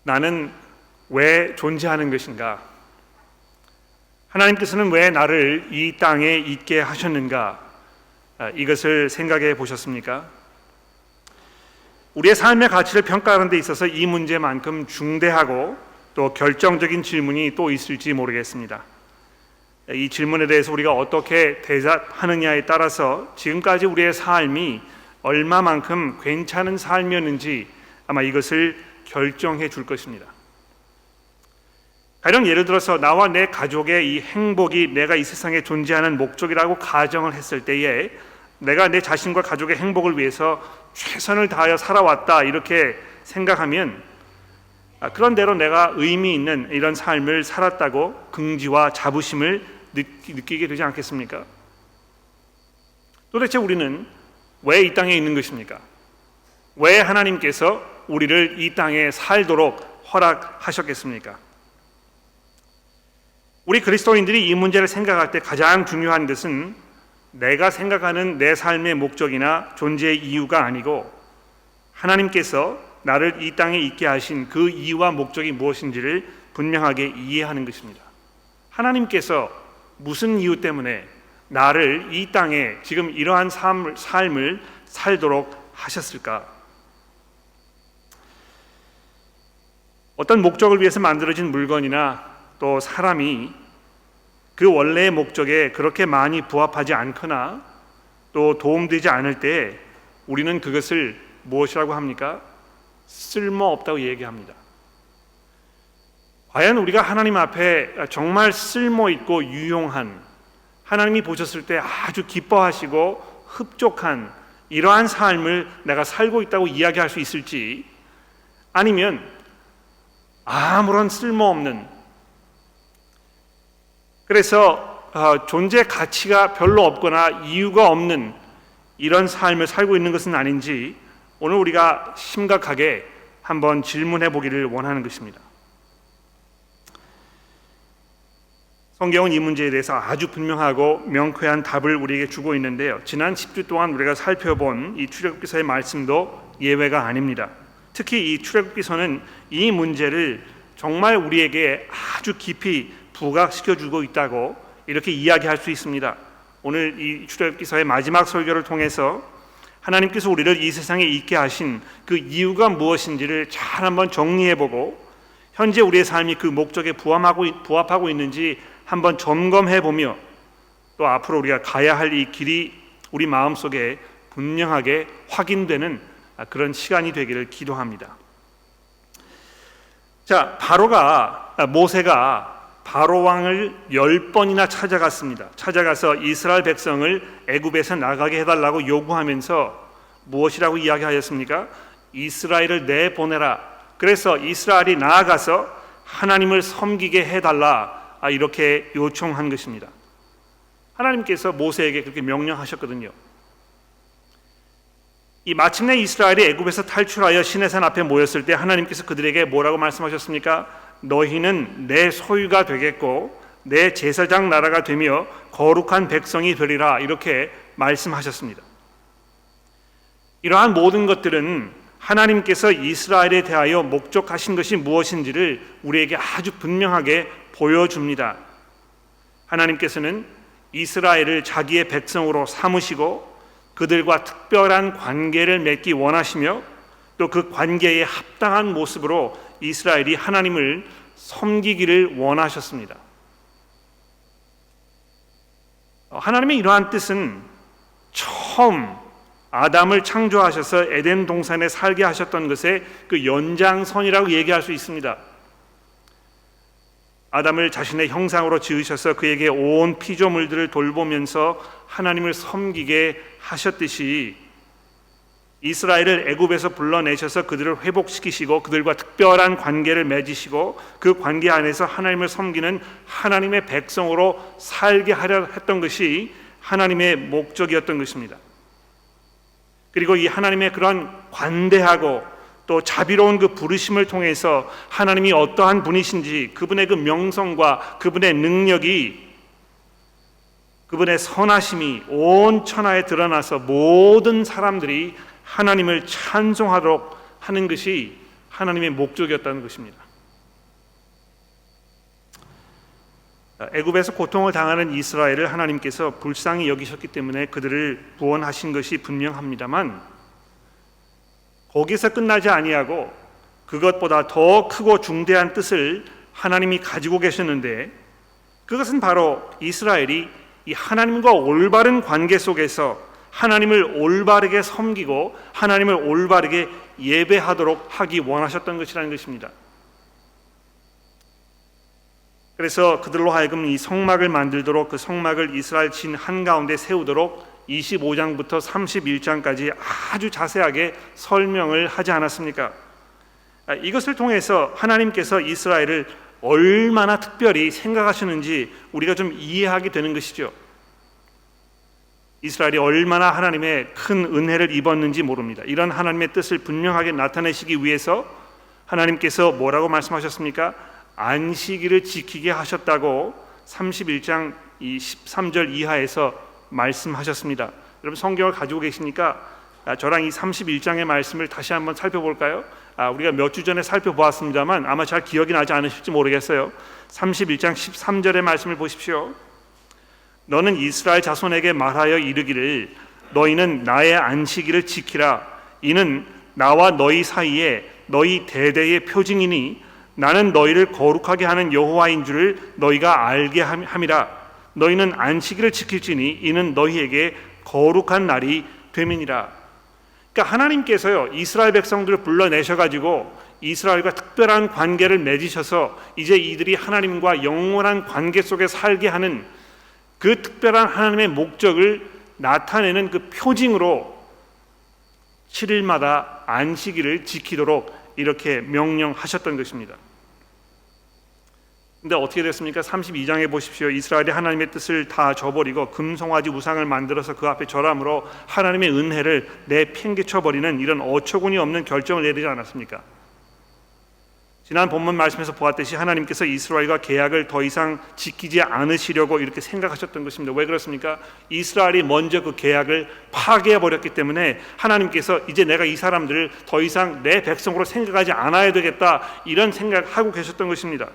나는 왜 존재하는 것인가? 하나님께서는 왜 나를 이 땅에 있게 하셨는가? 이것을 생각해 보셨습니까? 우리의 삶의 가치를 평가하는 데 있어서 이 문제만큼 중대하고 또 결정적인 질문이 또 있을지 모르겠습니다. 이 질문에 대해서 우리가 어떻게 대답하느냐에 따라서 지금까지 우리의 삶이 얼마만큼 괜찮은 삶이었는지 아마 이것을 결정해 줄 것입니다. 가령 예를 들어서 나와 내 가족의 이 행복이 내가 이 세상에 존재하는 목적이라고 가정을 했을 때에 내가 내 자신과 가족의 행복을 위해서 최선을 다하여 살아왔다 이렇게 생각하면 그런 대로 내가 의미 있는 이런 삶을 살았다고 긍지와 자부심을 느끼게 되지 않겠습니까? 도대체 우리는 왜 이 땅에 있는 것입니까? 왜 하나님께서 우리를 이 땅에 살도록 허락하셨겠습니까? 우리 그리스도인들이 이 문제를 생각할 때 가장 중요한 것은 내가 생각하는 내 삶의 목적이나 존재의 이유가 아니고 하나님께서 나를 이 땅에 있게 하신 그 이유와 목적이 무엇인지를 분명하게 이해하는 것입니다. 하나님께서 무슨 이유 때문에 나를 이 땅에 지금 이러한 삶을 살도록 하셨을까? 어떤 목적을 위해서 만들어진 물건이나 또 사람이 그 원래의 목적에 그렇게 많이 부합하지 않거나 또 도움되지 않을 때 우리는 그것을 무엇이라고 합니까? 쓸모없다고 얘기합니다. 과연 우리가 하나님 앞에 정말 쓸모있고 유용한, 하나님이 보셨을 때 아주 기뻐하시고 흡족한 이러한 삶을 내가 살고 있다고 이야기할 수 있을지, 아니면 아무런 쓸모없는, 그래서 존재 가치가 별로 없거나 이유가 없는 이런 삶을 살고 있는 것은 아닌지 오늘 우리가 심각하게 한번 질문해 보기를 원하는 것입니다. 성경은 이 문제에 대해서 아주 분명하고 명쾌한 답을 우리에게 주고 있는데요, 지난 10주 동안 우리가 살펴본 이 출애굽기서의 말씀도 예외가 아닙니다. 특히 이 출애굽기서는 이 문제를 정말 우리에게 아주 깊이 부각시켜주고 있다고 이렇게 이야기할 수 있습니다. 오늘 이 출애굽기서의 마지막 설교를 통해서 하나님께서 우리를 이 세상에 있게 하신 그 이유가 무엇인지를 잘 한번 정리해보고 현재 우리의 삶이 그 목적에 부합하고 있는지 한번 점검해보며 또 앞으로 우리가 가야 할 이 길이 우리 마음속에 분명하게 확인되는 그런 시간이 되기를 기도합니다. 자, 모세가 바로 왕을 10번이나 찾아갔습니다. 찾아가서 이스라엘 백성을 애굽에서 나가게 해달라고 요구하면서 무엇이라고 이야기하였습니까? 이스라엘을 내보내라. 그래서 이스라엘이 나아가서 하나님을 섬기게 해달라, 이렇게 요청한 것입니다. 하나님께서 모세에게 그렇게 명령하셨거든요. 마침내 이스라엘이 애굽에서 탈출하여 시내산 앞에 모였을 때 하나님께서 그들에게 뭐라고 말씀하셨습니까? 너희는 내 소유가 되겠고 내 제사장 나라가 되며 거룩한 백성이 되리라, 이렇게 말씀하셨습니다. 이러한 모든 것들은 하나님께서 이스라엘에 대하여 목적하신 것이 무엇인지를 우리에게 아주 분명하게 보여줍니다. 하나님께서는 이스라엘을 자기의 백성으로 삼으시고 그들과 특별한 관계를 맺기 원하시며 또 그 관계에 합당한 모습으로 이스라엘이 하나님을 섬기기를 원하셨습니다. 하나님의 이러한 뜻은 처음 아담을 창조하셔서 에덴 동산에 살게 하셨던 것의 그 연장선이라고 얘기할 수 있습니다. 아담을 자신의 형상으로 지으셔서 그에게 온 피조물들을 돌보면서 하나님을 섬기게 하셨듯이 이스라엘을 애굽에서 불러내셔서 그들을 회복시키시고 그들과 특별한 관계를 맺으시고 그 관계 안에서 하나님을 섬기는 하나님의 백성으로 살게 하려 했던 것이 하나님의 목적이었던 것입니다. 그리고 이 하나님의 그런 관대하고 또 자비로운 그 부르심을 통해서 하나님이 어떠한 분이신지, 그분의 그 명성과 그분의 능력이, 그분의 선하심이 온 천하에 드러나서 모든 사람들이 하나님을 찬송하도록 하는 것이 하나님의 목적이었다는 것입니다. 애굽에서 고통을 당하는 이스라엘을 하나님께서 불쌍히 여기셨기 때문에 그들을 구원하신 것이 분명합니다만, 거기서 끝나지 아니하고 그것보다 더 크고 중대한 뜻을 하나님이 가지고 계셨는데, 그것은 바로 이스라엘이 이 하나님과 올바른 관계 속에서 하나님을 올바르게 섬기고 하나님을 올바르게 예배하도록 하기 원하셨던 것이라는 것입니다. 그래서 그들로 하여금 이 성막을 만들도록, 그 성막을 이스라엘 진 한가운데 세우도록 25장부터 31장까지 아주 자세하게 설명을 하지 않았습니까? 이것을 통해서 하나님께서 이스라엘을 얼마나 특별히 생각하시는지 우리가 좀 이해하게 되는 것이죠. 이스라엘이 얼마나 하나님의 큰 은혜를 입었는지 모릅니다. 이런 하나님의 뜻을 분명하게 나타내시기 위해서 하나님께서 뭐라고 말씀하셨습니까? 안식일을 지키게 하셨다고 31장 13절 이하에서 말씀하셨습니다. 여러분 성경을 가지고 계시니까 저랑 이 31장의 말씀을 다시 한번 살펴볼까요? 우리가 몇 주 전에 살펴보았습니다만 아마 잘 기억이 나지 않으실지 모르겠어요. 31장 13절의 말씀을 보십시오. 너는 이스라엘 자손에게 말하여 이르기를 너희는 나의 안식일을 지키라. 이는 나와 너희 사이에 너희 대대의 표징이니 나는 너희를 거룩하게 하는 여호와인 줄을 너희가 알게 함이라. 너희는 안식일을 지킬지니 이는 너희에게 거룩한 날이 됨이니라. 그러니까 하나님께서요 이스라엘 백성들을 불러내셔가지고 이스라엘과 특별한 관계를 맺으셔서 이제 이들이 하나님과 영원한 관계 속에 살게 하는 그 특별한 하나님의 목적을 나타내는 그 표징으로 7일마다 안식일을 지키도록 이렇게 명령하셨던 것입니다. 근데 어떻게 됐습니까? 32장에 보십시오. 이스라엘이 하나님의 뜻을 다 저버리고 금송아지 우상을 만들어서 그 앞에 절함으로 하나님의 은혜를 내팽개쳐버리는 이런 어처구니 없는 결정을 내리지 않았습니까? 지난 본문 말씀에서 보았듯이 하나님께서 이스라엘과 계약을 더 이상 지키지 않으시려고 이렇게 생각하셨던 것입니다. 왜 그렇습니까? 이스라엘이 먼저 그 계약을 파괴해버렸기 때문에 하나님께서 이제 내가 이 사람들을 더 이상 내 백성으로 생각하지 않아야 되겠다 이런 생각하고 계셨던 것입니다.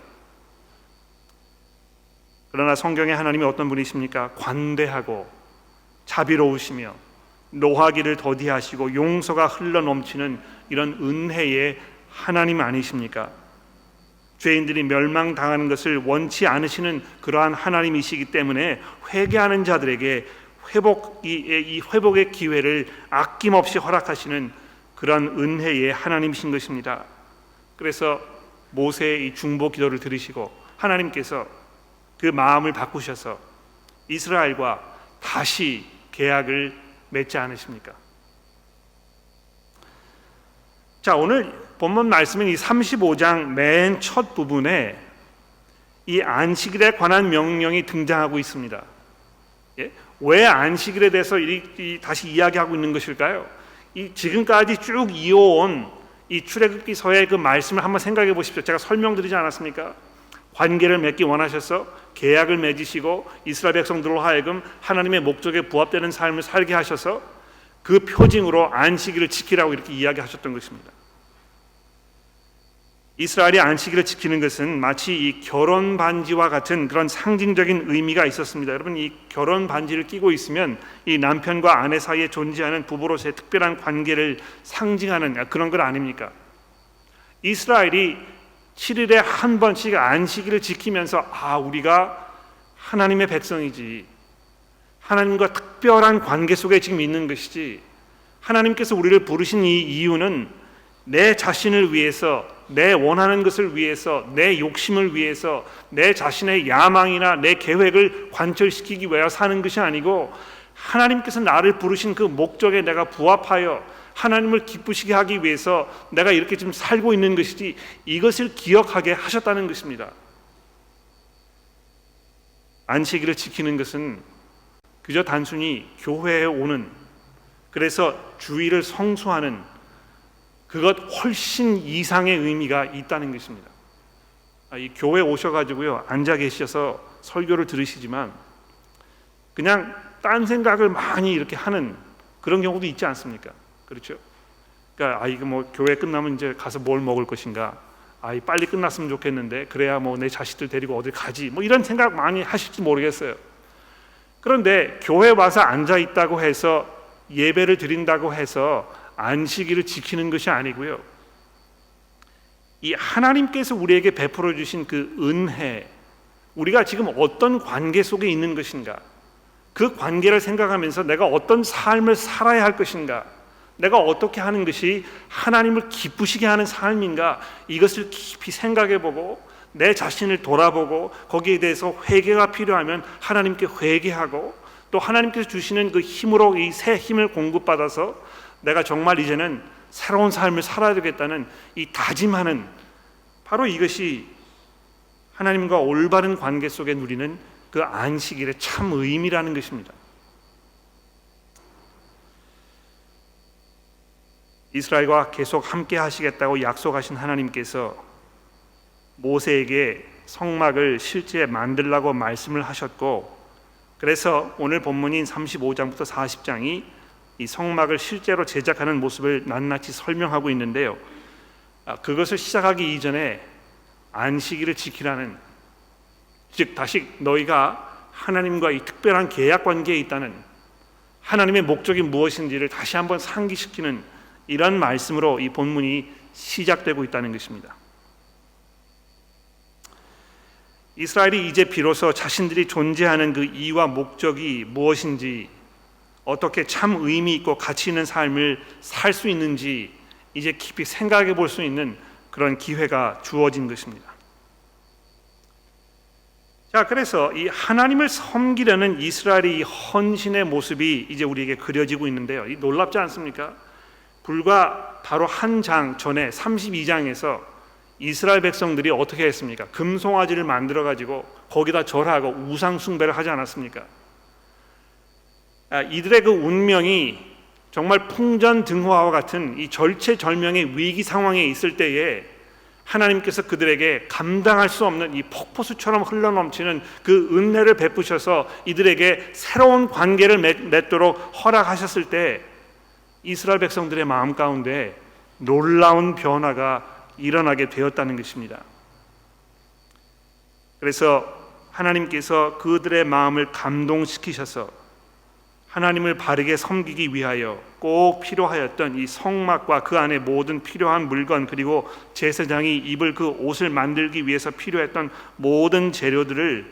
그러나 성경에 하나님이 어떤 분이십니까? 관대하고 자비로우시며 노하기를 더디하시고 용서가 흘러넘치는 이런 은혜의 하나님 아니십니까? 죄인들이 멸망당하는 것을 원치 않으시는 그러한 하나님이시기 때문에 회개하는 자들에게 이 회복의 기회를 아낌없이 허락하시는 그런 은혜의 하나님이신 것입니다. 그래서 모세의 이 중보 기도를 들으시고 하나님께서 그 마음을 바꾸셔서 이스라엘과 다시 계약을 맺지 않으십니까? 자, 오늘 본문 말씀인 이 35장 맨 첫 부분에 이 안식일에 관한 명령이 등장하고 있습니다. 왜 안식일에 대해서 다시 이야기하고 있는 것일까요? 이 지금까지 쭉 이어온 이 출애굽기서의 그 말씀을 한번 생각해 보십시오. 제가 설명드리지 않았습니까? 관계를 맺기 원하셔서 계약을 맺으시고 이스라엘 백성들로 하여금 하나님의 목적에 부합되는 삶을 살게 하셔서 그 표징으로 안식일을 지키라고 이렇게 이야기하셨던 것입니다. 이스라엘이 안식일을 지키는 것은 마치 이 결혼 반지와 같은 그런 상징적인 의미가 있었습니다. 여러분, 이 결혼 반지를 끼고 있으면 이 남편과 아내 사이에 존재하는 부부로서의 특별한 관계를 상징하는 그런 것 아닙니까? 이스라엘이 7일에 한 번씩 안식일을 지키면서 우리가 하나님의 백성이지, 하나님과 특별한 관계 속에 지금 있는 것이지, 하나님께서 우리를 부르신 이 이유는 내 자신을 위해서, 내 원하는 것을 위해서, 내 욕심을 위해서, 내 자신의 야망이나 내 계획을 관철시키기 위하여 사는 것이 아니고 하나님께서 나를 부르신 그 목적에 내가 부합하여 하나님을 기쁘시게 하기 위해서 내가 이렇게 지금 살고 있는 것이지, 이것을 기억하게 하셨다는 것입니다. 안식일을 지키는 것은 그저 단순히 교회에 오는, 그래서 주일을 성수하는 그것 훨씬 이상의 의미가 있다는 것입니다. 이 교회 오셔가지고요 앉아 계셔서 설교를 들으시지만 그냥 딴 생각을 많이 이렇게 하는 그런 경우도 있지 않습니까? 그렇죠? 그러니까 이거 뭐 교회 끝나면 이제 가서 뭘 먹을 것인가, 빨리 끝났으면 좋겠는데 그래야 뭐 내 자식들 데리고 어딜 가지, 뭐 이런 생각 많이 하실지 모르겠어요. 그런데 교회 와서 앉아 있다고 해서 예배를 드린다고 해서 안식일을 지키는 것이 아니고요. 이 하나님께서 우리에게 베풀어 주신 그 은혜, 우리가 지금 어떤 관계 속에 있는 것인가, 그 관계를 생각하면서 내가 어떤 삶을 살아야 할 것인가, 내가 어떻게 하는 것이 하나님을 기쁘시게 하는 삶인가, 이것을 깊이 생각해보고 내 자신을 돌아보고 거기에 대해서 회개가 필요하면 하나님께 회개하고, 또 하나님께서 주시는 그 힘으로 이 새 힘을 공급받아서 내가 정말 이제는 새로운 삶을 살아야 되겠다는 이 다짐하는, 바로 이것이 하나님과 올바른 관계 속에 누리는 그 안식일의 참 의미라는 것입니다. 이스라엘과 계속 함께 하시겠다고 약속하신 하나님께서 모세에게 성막을 실제 만들라고 말씀을 하셨고, 그래서 오늘 본문인 35장부터 40장이 이 성막을 실제로 제작하는 모습을 낱낱이 설명하고 있는데요. 그것을 시작하기 이전에 안식일을 지키라는, 즉 다시 너희가 하나님과 이 특별한 계약 관계에 있다는, 하나님의 목적이 무엇인지를 다시 한번 상기시키는 이런 말씀으로 이 본문이 시작되고 있다는 것입니다. 이스라엘이 이제 비로소 자신들이 존재하는 그 이유와 목적이 무엇인지, 어떻게 참 의미 있고 가치 있는 삶을 살 수 있는지 이제 깊이 생각해 볼 수 있는 그런 기회가 주어진 것입니다. 자, 그래서 이 하나님을 섬기려는 이스라엘의 이 헌신의 모습이 이제 우리에게 그려지고 있는데요. 이 놀랍지 않습니까? 불과 바로 한 장 전에 32장에서 이스라엘 백성들이 어떻게 했습니까? 금송아지를 만들어 가지고 거기다 절하고 우상 숭배를 하지 않았습니까? 이들의 그 운명이 정말 풍전등화와 같은 이 절체절명의 위기 상황에 있을 때에 하나님께서 그들에게 감당할 수 없는 이 폭포수처럼 흘러넘치는 그 은혜를 베푸셔서 이들에게 새로운 관계를 맺도록 허락하셨을 때 이스라엘 백성들의 마음 가운데 놀라운 변화가 일어나게 되었다는 것입니다. 그래서 하나님께서 그들의 마음을 감동시키셔서 하나님을 바르게 섬기기 위하여 꼭 필요하였던 이 성막과 그 안에 모든 필요한 물건, 그리고 제사장이 입을 그 옷을 만들기 위해서 필요했던 모든 재료들을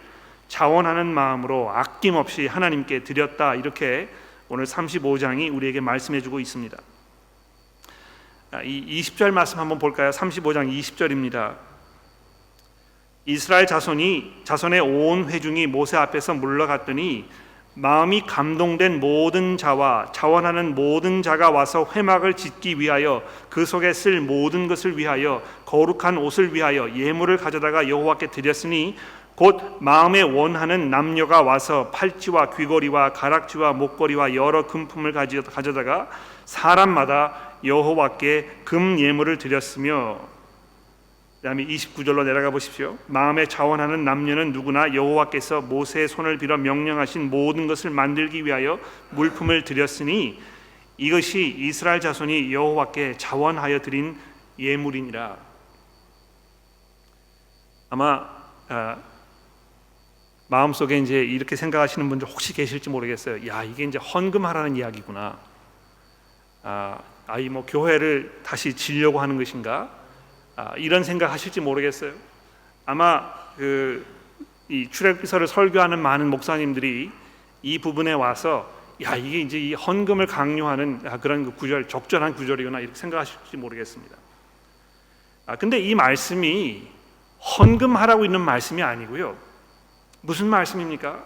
자원하는 마음으로 아낌없이 하나님께 드렸다, 이렇게 오늘 35장이 우리에게 말씀해주고 있습니다. 이 20절 말씀 한번 볼까요? 35장 20절입니다. 이스라엘 자손의 온 회중이 모세 앞에서 물러갔더니 마음이 감동된 모든 자와 자원하는 모든 자가 와서 회막을 짓기 위하여 그 속에 쓸 모든 것을 위하여 거룩한 옷을 위하여 예물을 가져다가 여호와께 드렸으니 곧 마음에 원하는 남녀가 와서 팔찌와 귀걸이와 가락지와 목걸이와 여러 금품을 가져다가 사람마다 여호와께 금 예물을 드렸으며, 그다음에 29절로 내려가 보십시오. 마음에 자원하는 남녀는 누구나 여호와께서 모세의 손을 빌어 명령하신 모든 것을 만들기 위하여 물품을 드렸으니 이것이 이스라엘 자손이 여호와께 자원하여 드린 예물이니라. 아마 마음속에 이제 이렇게 생각하시는 분들 혹시 계실지 모르겠어요. 야, 이게 이제 헌금하라는 이야기구나. 뭐 교회를 다시 지려고 하는 것인가? 이런 생각하실지 모르겠어요. 아마 이 출애굽기서를 설교하는 많은 목사님들이 이 부분에 와서 야, 이게 이제 이 헌금을 강요하는 그런 그 구절, 적절한 구절이구나, 이렇게 생각하실지 모르겠습니다. 근데 이 말씀이 헌금하라고 있는 말씀이 아니고요. 무슨 말씀입니까?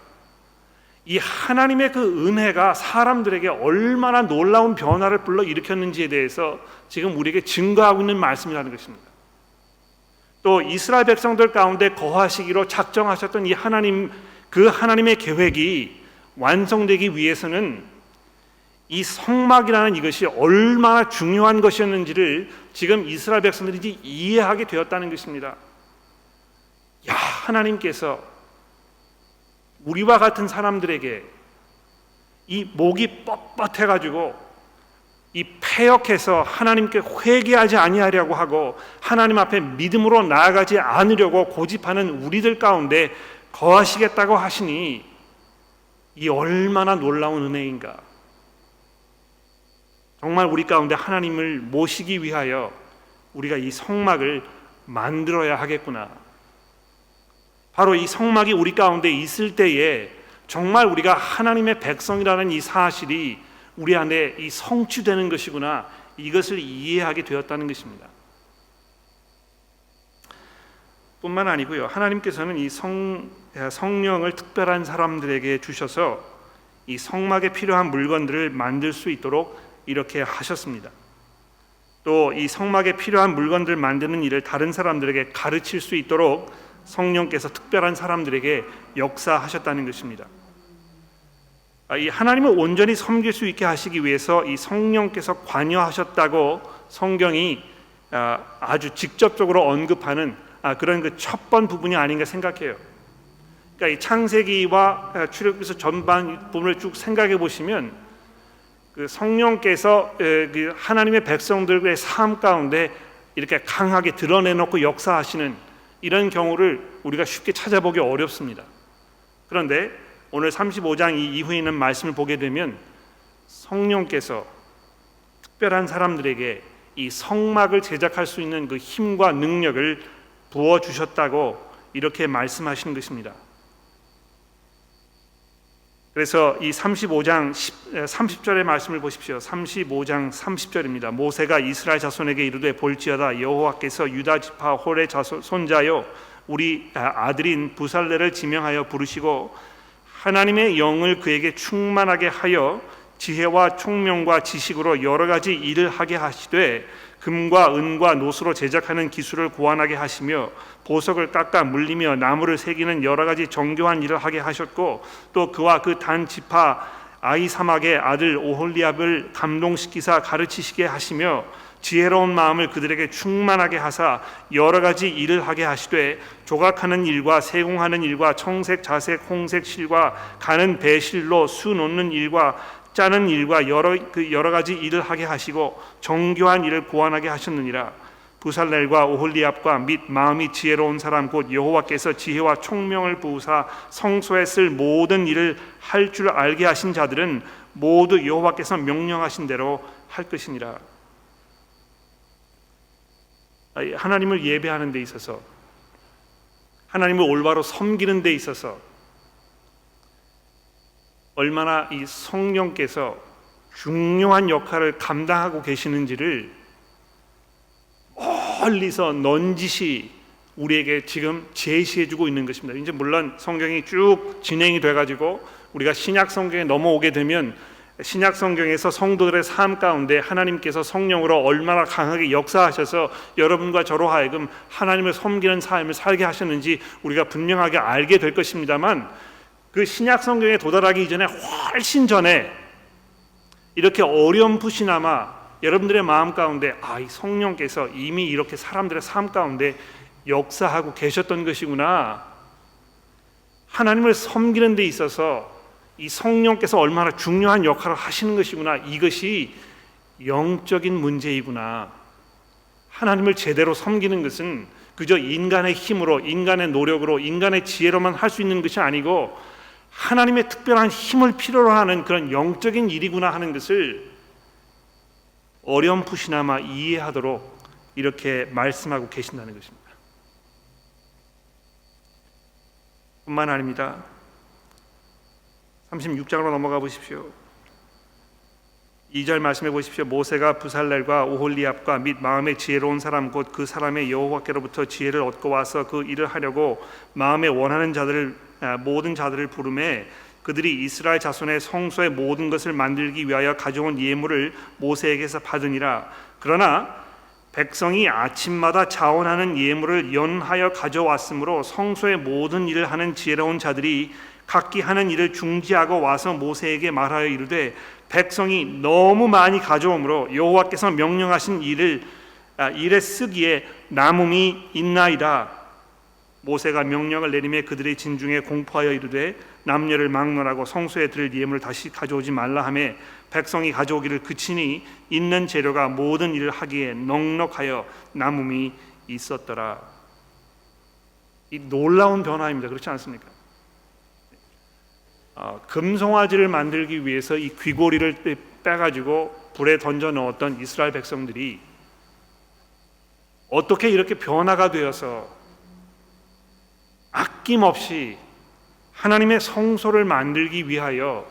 이 하나님의 그 은혜가 사람들에게 얼마나 놀라운 변화를 불러 일으켰는지에 대해서 지금 우리에게 증거하고 있는 말씀이라는 것입니다. 또 이스라엘 백성들 가운데 거하시기로 작정하셨던 이 하나님, 그 하나님의 계획이 완성되기 위해서는 이 성막이라는 이것이 얼마나 중요한 것이었는지를 지금 이스라엘 백성들이 이해하게 되었다는 것입니다. 야, 하나님께서 우리와 같은 사람들에게 이 목이 뻣뻣해가지고 이 패역해서 하나님께 회개하지 아니하려고 하고 하나님 앞에 믿음으로 나아가지 않으려고 고집하는 우리들 가운데 거하시겠다고 하시니 이 얼마나 놀라운 은혜인가. 정말 우리 가운데 하나님을 모시기 위하여 우리가 이 성막을 만들어야 하겠구나. 바로 이 성막이 우리 가운데 있을 때에 정말 우리가 하나님의 백성이라는 이 사실이 우리 안에 이 성취되는 것이구나, 이것을 이해하게 되었다는 것입니다. 뿐만 아니고요, 하나님께서는 이 성령을 특별한 사람들에게 주셔서 이 성막에 필요한 물건들을 만들 수 있도록 이렇게 하셨습니다. 또 이 성막에 필요한 물건들을 만드는 일을 다른 사람들에게 가르칠 수 있도록 성령께서 특별한 사람들에게 역사하셨다는 것입니다. 이 하나님을 온전히 섬길 수 있게 하시기 위해서 이 성령께서 관여하셨다고 성경이 아주 직접적으로 언급하는 그런 그 첫 번 부분이 아닌가 생각해요. 그러니까 이 창세기와 출애굽기서 전반 부분을 쭉 생각해 보시면 그 성령께서 그 하나님의 백성들의 삶 가운데 이렇게 강하게 드러내놓고 역사하시는 이런 경우를 우리가 쉽게 찾아보기 어렵습니다. 그런데 오늘 35장 이후에 있는 말씀을 보게 되면 성령께서 특별한 사람들에게 이 성막을 제작할 수 있는 그 힘과 능력을 부어주셨다고 이렇게 말씀하시는 것입니다. 그래서 이 35장 30절의 말씀을 보십시오. 35장 30절입니다. 모세가 이스라엘 자손에게 이르되 볼지어다 여호와께서 유다 지파 홀의 손자요 우리 아들인 부살레를 지명하여 부르시고 하나님의 영을 그에게 충만하게 하여 지혜와 총명과 지식으로 여러 가지 일을 하게 하시되 금과 은과 노수로 제작하는 기술을 고안하게 하시며 보석을 깎아 물리며 나무를 새기는 여러 가지 정교한 일을 하게 하셨고 또 그와 그 단 지파 아히사막의 아들 오홀리압을 감동시키사 가르치시게 하시며 지혜로운 마음을 그들에게 충만하게 하사 여러 가지 일을 하게 하시되 조각하는 일과 세공하는 일과 청색, 자색, 홍색 실과 가는 배실로 수 놓는 일과 짜는 일과 여러 가지 일을 하게 하시고 정교한 일을 고안하게 하셨느니라. 부살렐과 오홀리압과 및 마음이 지혜로운 사람 곧 여호와께서 지혜와 총명을 부으사 성소에 쓸 모든 일을 할 줄 알게 하신 자들은 모두 여호와께서 명령하신 대로 할 것이니라. 하나님을 예배하는 데 있어서, 하나님을 올바로 섬기는 데 있어서 얼마나 이 성령께서 중요한 역할을 감당하고 계시는지를 멀리서 넌지시 우리에게 지금 제시해주고 있는 것입니다. 이제 물론 성경이 쭉 진행이 돼가지고 우리가 신약 성경에 넘어오게 되면 신약 성경에서 성도들의 삶 가운데 하나님께서 성령으로 얼마나 강하게 역사하셔서 여러분과 저로 하여금 하나님을 섬기는 삶을 살게 하셨는지 우리가 분명하게 알게 될 것입니다만, 그 신약 성경에 도달하기 이전에 훨씬 전에 이렇게 어렴풋이나마 여러분들의 마음 가운데 이 성령께서 이미 이렇게 사람들의 삶 가운데 역사하고 계셨던 것이구나, 하나님을 섬기는 데 있어서 이 성령께서 얼마나 중요한 역할을 하시는 것이구나, 이것이 영적인 문제이구나. 하나님을 제대로 섬기는 것은 그저 인간의 힘으로, 인간의 노력으로, 인간의 지혜로만 할 수 있는 것이 아니고 하나님의 특별한 힘을 필요로 하는 그런 영적인 일이구나 하는 것을 어렴풋이나마 이해하도록 이렇게 말씀하고 계신다는 것입니다. 뿐만 아닙니다. 36장으로 넘어가 보십시오. 2절 말씀해 보십시오. 모세가 부살렐과 오홀리압과 및 마음에 지혜로운 사람 곧 그 사람의 여호와께로부터 지혜를 얻고 와서 그 일을 하려고 마음에 원하는 자들을 모든 자들을 부르매 그들이 이스라엘 자손의 성소의 모든 것을 만들기 위하여 가져온 예물을 모세에게서 받으니라. 그러나 백성이 아침마다 자원하는 예물을 연하여 가져왔으므로 성소의 모든 일을 하는 지혜로운 자들이 각기 하는 일을 중지하고 와서 모세에게 말하여 이르되 백성이 너무 많이 가져오므로 여호와께서 명령하신 일에 쓰기에 남음이 있나이다. 모세가 명령을 내리매 그들의 진중에 공포하여 이르되 남녀를 막론하고 성소에 드릴 예물을 다시 가져오지 말라 하매 백성이 가져오기를 그치니 있는 재료가 모든 일을 하기에 넉넉하여 남음이 있었더라. 이 놀라운 변화입니다. 그렇지 않습니까? 금송아지를 만들기 위해서 이 귀고리를 빼가지고 불에 던져 넣었던 이스라엘 백성들이 어떻게 이렇게 변화가 되어서 아낌없이 하나님의 성소를 만들기 위하여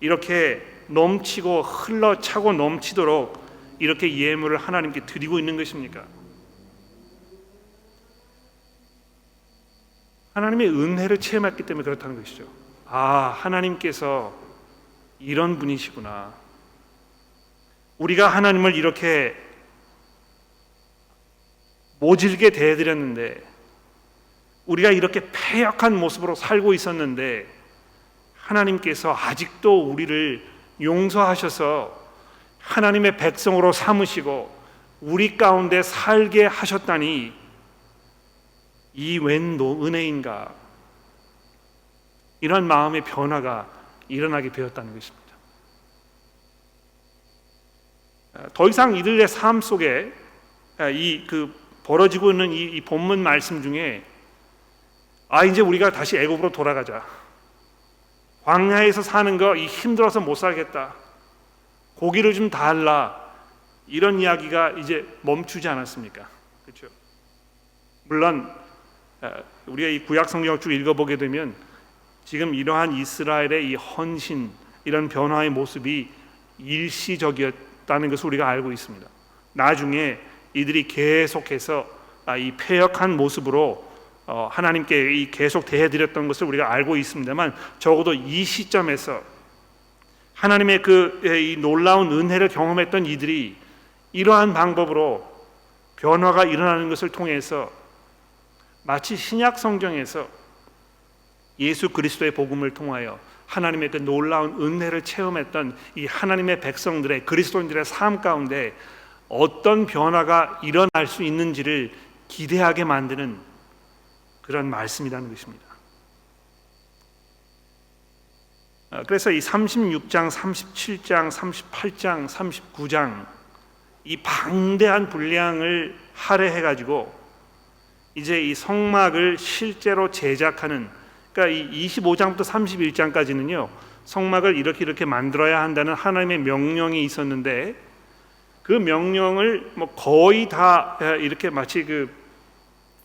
이렇게 넘치고 흘러차고 넘치도록 이렇게 예물을 하나님께 드리고 있는 것입니까? 하나님의 은혜를 체험했기 때문에 그렇다는 것이죠. 하나님께서 이런 분이시구나. 우리가 하나님을 이렇게 모질게 대해드렸는데, 우리가 이렇게 패역한 모습으로 살고 있었는데 하나님께서 아직도 우리를 용서하셔서 하나님의 백성으로 삼으시고 우리 가운데 살게 하셨다니 이 웬 은혜인가. 이런 마음의 변화가 일어나게 되었다는 것입니다. 더 이상 이들의 삶 속에 벌어지고 있는 이 본문 말씀 중에 이제 우리가 다시 애굽으로 돌아가자, 광야에서 사는 거 힘들어서 못 살겠다, 고기를 좀 달라, 이런 이야기가 이제 멈추지 않았습니까? 그렇죠? 물론 우리가 이 구약 성경을 쭉 읽어보게 되면 지금 이러한 이스라엘의 이 헌신, 이런 변화의 모습이 일시적이었다는 것을 우리가 알고 있습니다. 나중에 이들이 계속해서 이 패역한 모습으로 하나님께 계속 대해드렸던 것을 우리가 알고 있습니다만, 적어도 이 시점에서 하나님의 이 놀라운 은혜를 경험했던 이들이 이러한 방법으로 변화가 일어나는 것을 통해서 마치 신약 성경에서 예수 그리스도의 복음을 통하여 하나님의 그 놀라운 은혜를 체험했던 이 하나님의 백성들의, 그리스도인들의 삶 가운데 어떤 변화가 일어날 수 있는지를 기대하게 만드는 그런 말씀이라는 것입니다. 그래서 이 36장, 37장, 38장, 39장 이 방대한 분량을 할애해가지고 이제 이 성막을 실제로 제작하는, 그러니까 이 25장부터 31장까지는요 성막을 이렇게 만들어야 한다는 하나님의 명령이 있었는데, 그 명령을 거의 다 이렇게 마치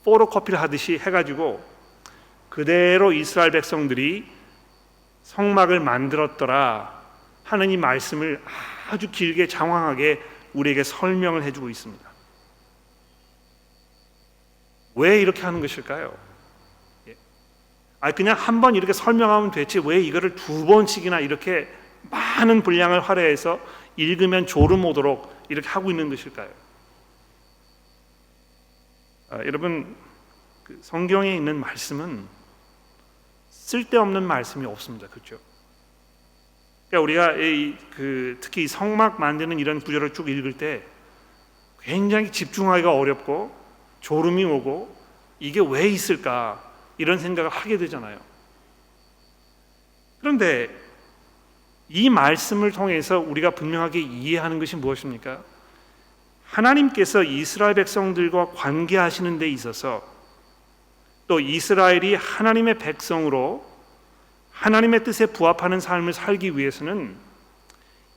포토코피를 하듯이 해가지고 그대로 이스라엘 백성들이 성막을 만들었더라 하는 이 말씀을 아주 길게 장황하게 우리에게 설명을 해주고 있습니다. 왜 이렇게 하는 것일까요? 그냥 한 번 이렇게 설명하면 됐지 왜 이거를 두 번씩이나 이렇게 많은 분량을 할애해서 읽으면 졸음 오도록 이렇게 하고 있는 것일까요? 여러분, 성경에 있는 말씀은 쓸데없는 말씀이 없습니다. 그렇죠? 그러니까 우리가 특히 성막 만드는 이런 구절을 쭉 읽을 때 굉장히 집중하기가 어렵고 졸음이 오고 이게 왜 있을까 이런 생각을 하게 되잖아요. 그런데 이 말씀을 통해서 우리가 분명하게 이해하는 것이 무엇입니까? 하나님께서 이스라엘 백성들과 관계하시는 데 있어서, 또 이스라엘이 하나님의 백성으로 하나님의 뜻에 부합하는 삶을 살기 위해서는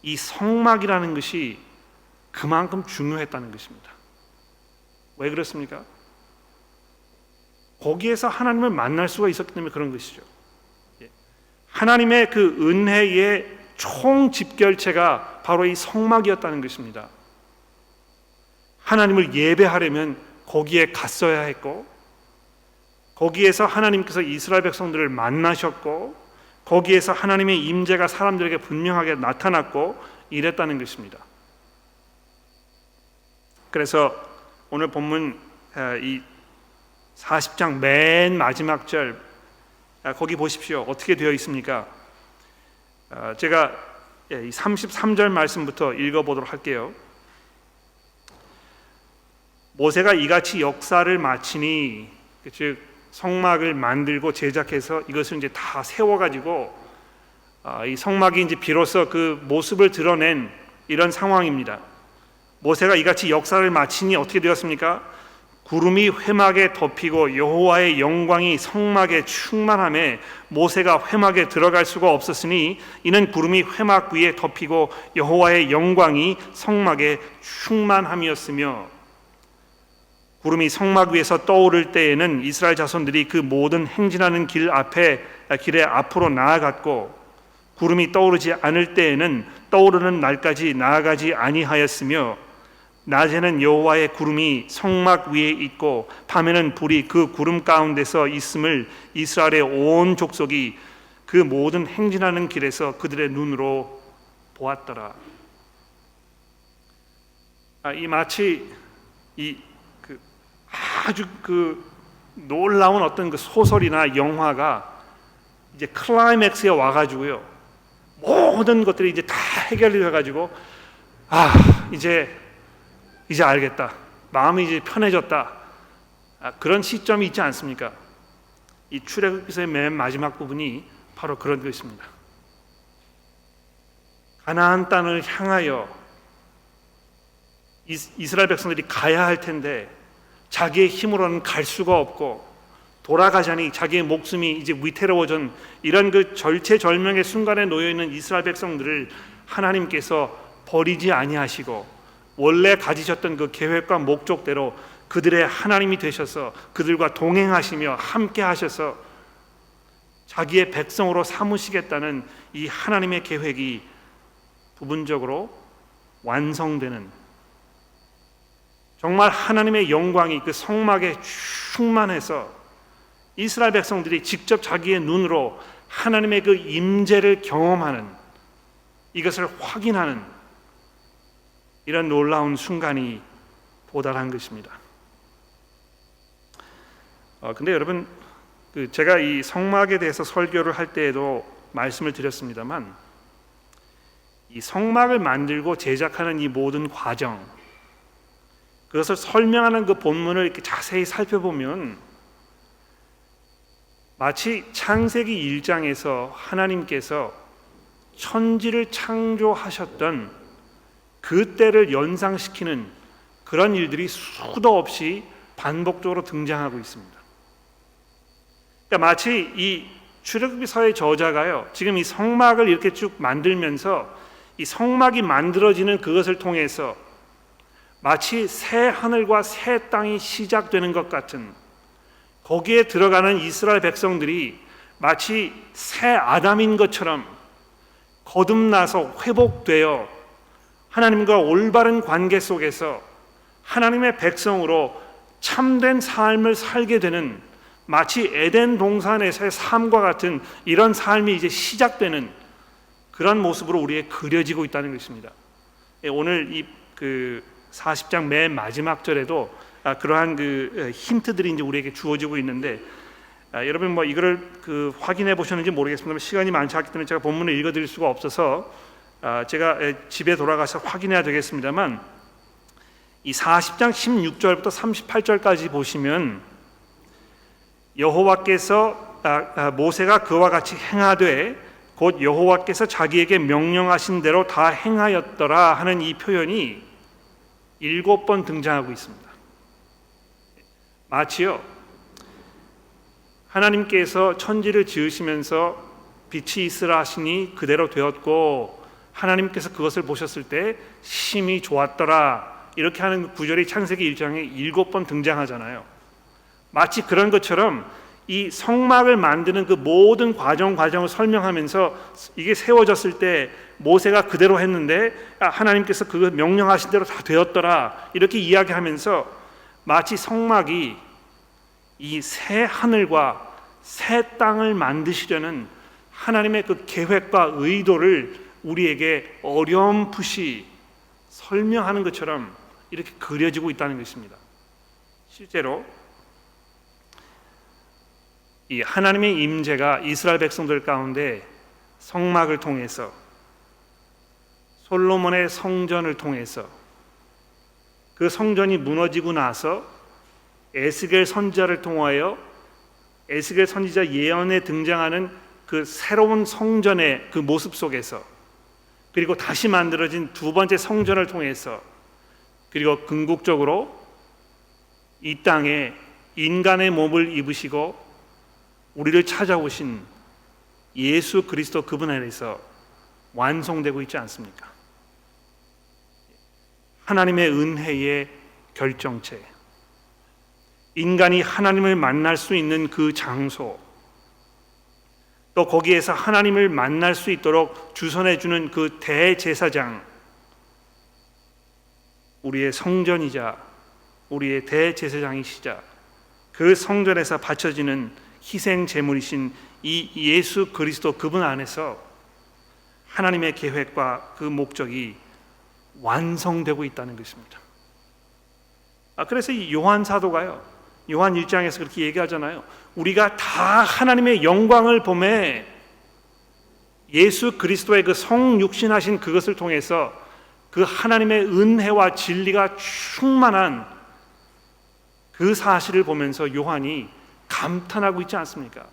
이 성막이라는 것이 그만큼 중요했다는 것입니다. 왜 그렇습니까? 거기에서 하나님을 만날 수가 있었기 때문에 그런 것이죠. 하나님의 그 은혜의 총 집결체가 바로 이 성막이었다는 것입니다. 하나님을 예배하려면 거기에 갔어야 했고, 거기에서 하나님께서 이스라엘 백성들을 만나셨고, 거기에서 하나님의 임재가 사람들에게 분명하게 나타났고 이랬다는 것입니다. 그래서 오늘 본문 이 40장 맨 마지막 절 거기 보십시오. 어떻게 되어 있습니까? 제가 33절 말씀부터 읽어보도록 할게요. 모세가 이같이 역사를 마치니, 즉 성막을 만들고 제작해서 이것을 이제 다 세워가지고 이 성막이 이제 비로소 그 모습을 드러낸 이런 상황입니다. 모세가 이같이 역사를 마치니 어떻게 되었습니까? 구름이 회막에 덮이고 여호와의 영광이 성막에 충만함에 모세가 회막에 들어갈 수가 없었으니 이는 구름이 회막 위에 덮이고 여호와의 영광이 성막에 충만함이었으며, 구름이 성막 위에서 떠오를 때에는 이스라엘 자손들이 그 모든 행진하는 길에 앞으로 나아갔고, 구름이 떠오르지 않을 때에는 떠오르는 날까지 나아가지 아니하였으며, 낮에는 여호와의 구름이 성막 위에 있고 밤에는 불이 그 구름 가운데서 있음을 이스라엘의 온 족속이 그 모든 행진하는 길에서 그들의 눈으로 보았더라. 이 마치 아주 놀라운 어떤 그 소설이나 영화가 이제 클라이맥스에 와가지고요, 모든 것들이 이제 다 해결되어가지고 이제 알겠다, 마음이 이제 편해졌다, 그런 시점이 있지 않습니까? 이 출애굽기서의 맨 마지막 부분이 바로 그런 것입니다. 가나안 땅을 향하여 이스라엘 백성들이 가야 할 텐데 자기의 힘으로는 갈 수가 없고 돌아가자니 자기의 목숨이 이제 위태로워진 이런 그 절체절명의 순간에 놓여있는 이스라엘 백성들을 하나님께서 버리지 아니하시고 원래 가지셨던 그 계획과 목적대로 그들의 하나님이 되셔서 그들과 동행하시며 함께 하셔서 자기의 백성으로 삼으시겠다는 이 하나님의 계획이 부분적으로 완성되는, 정말 하나님의 영광이 그 성막에 충만해서 이스라엘 백성들이 직접 자기의 눈으로 하나님의 그 임재를 경험하는, 이것을 확인하는 이런 놀라운 순간이 도달한 것입니다. 근데 여러분, 제가 이 성막에 대해서 설교를 할 때에도 말씀을 드렸습니다만, 이 성막을 만들고 제작하는 이 모든 과정, 그것을 설명하는 그 본문을 이렇게 자세히 살펴보면 마치 창세기 1장에서 하나님께서 천지를 창조하셨던 그 때를 연상시키는 그런 일들이 수도 없이 반복적으로 등장하고 있습니다. 그러니까 마치 이 출애굽기서의 저자가요, 지금 이 성막을 이렇게 쭉 만들면서 이 성막이 만들어지는 그것을 통해서 마치 새 하늘과 새 땅이 시작되는 것 같은, 거기에 들어가는 이스라엘 백성들이 마치 새 아담인 것처럼 거듭나서 회복되어 하나님과 올바른 관계 속에서 하나님의 백성으로 참된 삶을 살게 되는, 마치 에덴 동산에서의 삶과 같은 이런 삶이 이제 시작되는 그런 모습으로 우리에게 그려지고 있다는 것입니다. 오늘 이 40장 맨 마지막 절에도 그러한 그 힌트들이 이제 우리에게 주어지고 있는데, 여러분 뭐 이거를 확인해 보셨는지 모르겠습니다만 시간이 많지 않기 때문에 제가 본문을 읽어드릴 수가 없어서 제가 집에 돌아가서 확인해야 되겠습니다만, 이 40장 16절부터 38절까지 보시면 여호와께서 모세가 그와 같이 행하되 곧 여호와께서 자기에게 명령하신 대로 다 행하였더라 하는 이 표현이 7번 등장하고 있습니다. 마치요, 하나님께서 천지를 지으시면서 빛이 있으라 하시니 그대로 되었고 하나님께서 그것을 보셨을 때 심히 좋았더라, 이렇게 하는 구절이 창세기 1장에 7번 등장하잖아요. 마치 그런 것처럼 이 성막을 만드는 그 모든 과정을 설명하면서 이게 세워졌을 때 모세가 그대로 했는데 하나님께서 그 명령하신 대로 다 되었더라, 이렇게 이야기하면서 마치 성막이 이 새 하늘과 새 땅을 만드시려는 하나님의 그 계획과 의도를 우리에게 어렴풋이 설명하는 것처럼 이렇게 그려지고 있다는 것입니다. 실제로 이 하나님의 임재가 이스라엘 백성들 가운데 성막을 통해서, 솔로몬의 성전을 통해서, 그 성전이 무너지고 나서 에스겔 선지자를 통하여 에스겔 선지자 예언에 등장하는 그 새로운 성전의 그 모습 속에서, 그리고 다시 만들어진 두 번째 성전을 통해서, 그리고 궁극적으로 이 땅에 인간의 몸을 입으시고 우리를 찾아오신 예수 그리스도 그분 안에서 완성되고 있지 않습니까? 하나님의 은혜의 결정체, 인간이 하나님을 만날 수 있는 그 장소, 또 거기에서 하나님을 만날 수 있도록 주선해 주는 그 대제사장, 우리의 성전이자 우리의 대제사장이시자 그 성전에서 바쳐지는 희생 제물이신 이 예수 그리스도 그분 안에서 하나님의 계획과 그 목적이 완성되고 있다는 것입니다. 그래서 이 요한 사도가요, 요한 1장에서 그렇게 얘기하잖아요. 우리가 다 하나님의 영광을 보매 예수 그리스도의 그 성육신하신 그것을 통해서 그 하나님의 은혜와 진리가 충만한 그 사실을 보면서 요한이 감탄하고 있지 않습니까?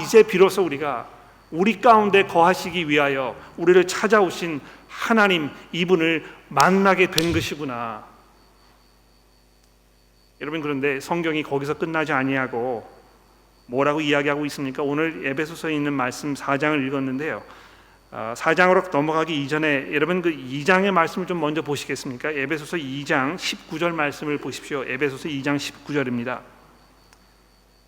이제 비로소 우리가 우리 가운데 거하시기 위하여 우리를 찾아오신 하나님 이분을 만나게 된 것이구나. 여러분, 그런데 성경이 거기서 끝나지 아니하고 뭐라고 이야기하고 있습니까? 오늘 에베소서에 있는 말씀 4장을 읽었는데요, 4장으로 넘어가기 이전에 여러분 그 2장의 말씀을 좀 먼저 보시겠습니까? 에베소서 2장 19절 말씀을 보십시오. 에베소서 2장 19절입니다.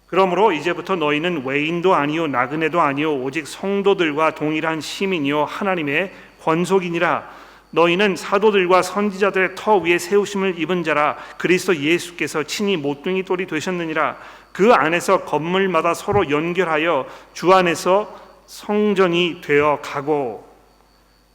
그러므로 이제부터 너희는 외인도 아니요 나그네도 아니요 오직 성도들과 동일한 시민이요 하나님의 권속이니라. 너희는 사도들과 선지자들의 터 위에 세우심을 입은 자라. 그리스도 예수께서 친히 모퉁이 돌이 되셨느니라. 그 안에서 건물마다 서로 연결하여 주 안에서 성전이 되어 가고,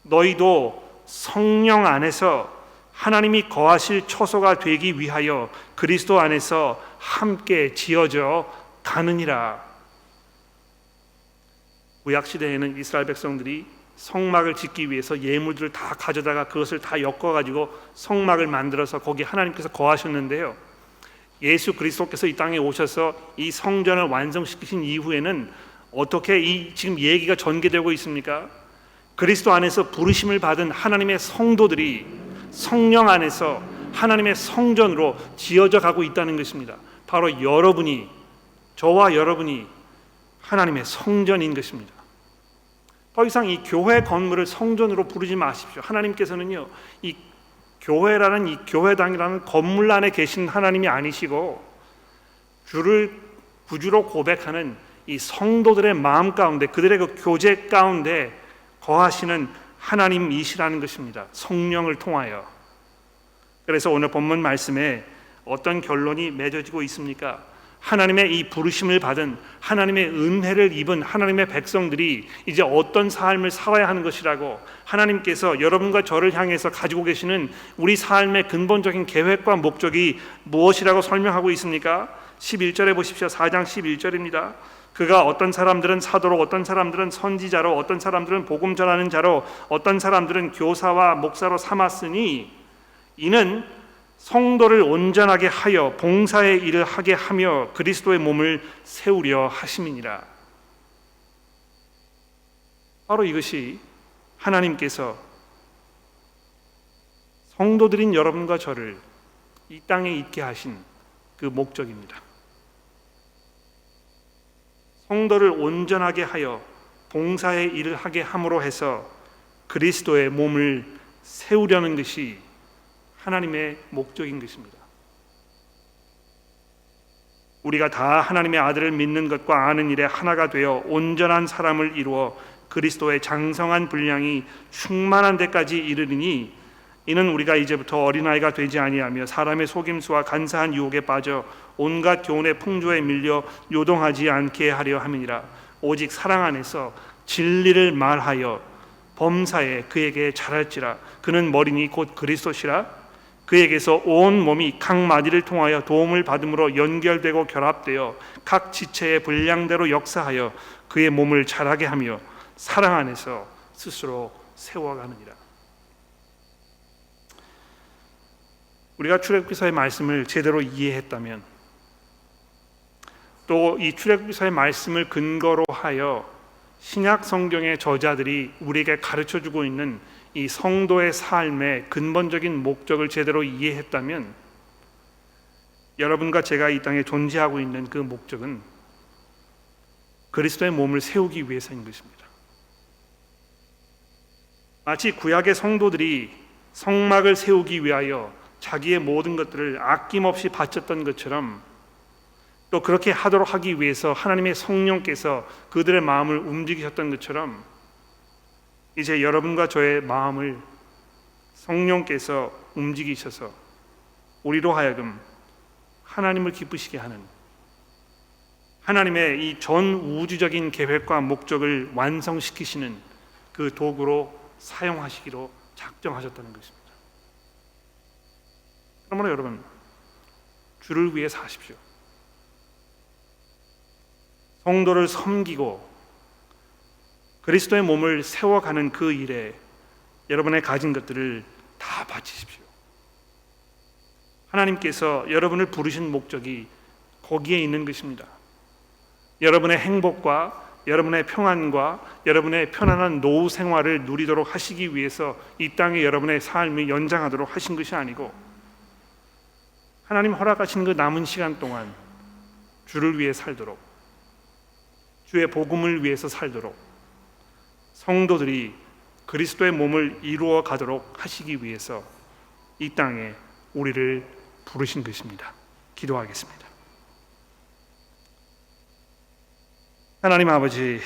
너희도 성령 안에서 하나님이 거하실 처소가 되기 위하여 그리스도 안에서 함께 지어져 가느니라. 구약 시대에는 이스라엘 백성들이 성막을 짓기 위해서 예물들을 다 가져다가 그것을 다 엮어가지고 성막을 만들어서 거기 하나님께서 거하셨는데요, 예수 그리스도께서 이 땅에 오셔서 이 성전을 완성시키신 이후에는 어떻게 이 지금 얘기가 전개되고 있습니까? 그리스도 안에서 부르심을 받은 하나님의 성도들이 성령 안에서 하나님의 성전으로 지어져 가고 있다는 것입니다. 바로 여러분이, 저와 여러분이 하나님의 성전인 것입니다. 더 이상 이 교회 건물을 성전으로 부르지 마십시오. 하나님께서는요, 이 교회라는 이 교회당이라는 건물 안에 계신 하나님이 아니시고 주를 구주로 고백하는 이 성도들의 마음 가운데, 그들의 그 교제 가운데 거하시는 하나님이시라는 것입니다. 성령을 통하여. 그래서 오늘 본문 말씀에 어떤 결론이 맺어지고 있습니까? 하나님의 이 부르심을 받은, 하나님의 은혜를 입은 하나님의 백성들이 이제 어떤 삶을 살아야 하는 것이라고 하나님께서 여러분과 저를 향해서 가지고 계시는 우리 삶의 근본적인 계획과 목적이 무엇이라고 설명하고 있습니까? 11절에 보십시오. 4장 11절입니다. 그가 어떤 사람들은 사도로, 어떤 사람들은 선지자로, 어떤 사람들은 복음 전하는 자로, 어떤 사람들은 교사와 목사로 삼았으니 이는 성도를 온전하게 하여 봉사의 일을 하게 하며 그리스도의 몸을 세우려 하심이니라. 바로 이것이 하나님께서 성도들인 여러분과 저를 이 땅에 있게 하신 그 목적입니다. 성도를 온전하게 하여 봉사의 일을 하게 함으로 해서 그리스도의 몸을 세우려는 것이 하나님의 목적인 것입니다. 우리가 다 하나님의 아들을 믿는 것과 아는 일에 하나가 되어 온전한 사람을 이루어 그리스도의 장성한 분량이 충만한 데까지 이르리니 이는 우리가 이제부터 어린아이가 되지 아니하며 사람의 속임수와 간사한 유혹에 빠져 온갖 교훈의 풍조에 밀려 요동하지 않게 하려 함이니라. 오직 사랑 안에서 진리를 말하여 범사에 그에게 잘할지라. 그는 머리니 곧 그리스도시라. 그에게서 온 몸이 각 마디를 통하여 도움을 받음으로 연결되고 결합되어 각 지체의 분량대로 역사하여 그의 몸을 자라게 하며 사랑 안에서 스스로 세워가느니라. 우리가 출애굽기서의 말씀을 제대로 이해했다면 또 이 출애굽기서의 말씀을 근거로 하여 신약 성경의 저자들이 우리에게 가르쳐주고 있는 이 성도의 삶의 근본적인 목적을 제대로 이해했다면 여러분과 제가 이 땅에 존재하고 있는 그 목적은 그리스도의 몸을 세우기 위해서인 것입니다. 마치 구약의 성도들이 성막을 세우기 위하여 자기의 모든 것들을 아낌없이 바쳤던 것처럼, 또 그렇게 하도록 하기 위해서 하나님의 성령께서 그들의 마음을 움직이셨던 것처럼, 이제 여러분과 저의 마음을 성령께서 움직이셔서 우리로 하여금 하나님을 기쁘시게 하는, 하나님의 이 전 우주적인 계획과 목적을 완성시키시는 그 도구로 사용하시기로 작정하셨다는 것입니다. 그러므로 여러분, 주를 위해 사십시오. 성도를 섬기고 그리스도의 몸을 세워가는 그 일에 여러분의 가진 것들을 다 바치십시오. 하나님께서 여러분을 부르신 목적이 거기에 있는 것입니다. 여러분의 행복과 여러분의 평안과 여러분의 편안한 노후 생활을 누리도록 하시기 위해서 이 땅에 여러분의 삶을 연장하도록 하신 것이 아니고, 하나님 허락하신 그 남은 시간 동안 주를 위해 살도록, 주의 복음을 위해서 살도록, 성도들이 그리스도의 몸을 이루어 가도록 하시기 위해서 이 땅에 우리를 부르신 것입니다. 기도하겠습니다. 하나님 아버지,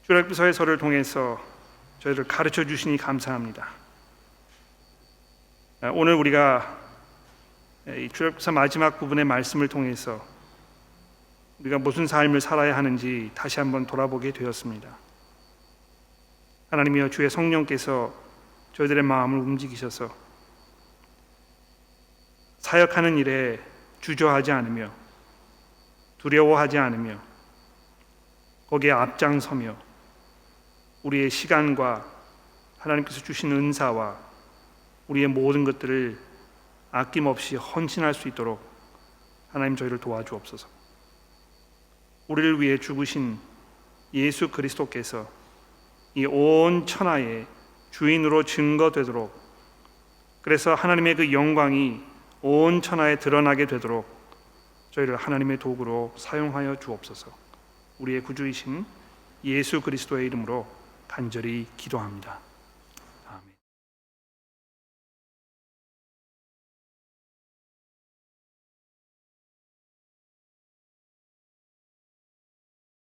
출애굽기서를 통해서 저희를 가르쳐 주시니 감사합니다. 오늘 우리가 이 출애굽기서 마지막 부분의 말씀을 통해서 우리가 무슨 삶을 살아야 하는지 다시 한번 돌아보게 되었습니다. 하나님이여, 주의 성령께서 저희들의 마음을 움직이셔서 사역하는 일에 주저하지 않으며 두려워하지 않으며 거기에 앞장서며 우리의 시간과 하나님께서 주신 은사와 우리의 모든 것들을 아낌없이 헌신할 수 있도록 하나님 저희를 도와주옵소서. 우리를 위해 죽으신 예수 그리스도께서 이 온 천하의 주인으로 증거되도록, 그래서 하나님의 그 영광이 온 천하에 드러나게 되도록 저희를 하나님의 도구로 사용하여 주옵소서. 우리의 구주이신 예수 그리스도의 이름으로 간절히 기도합니다.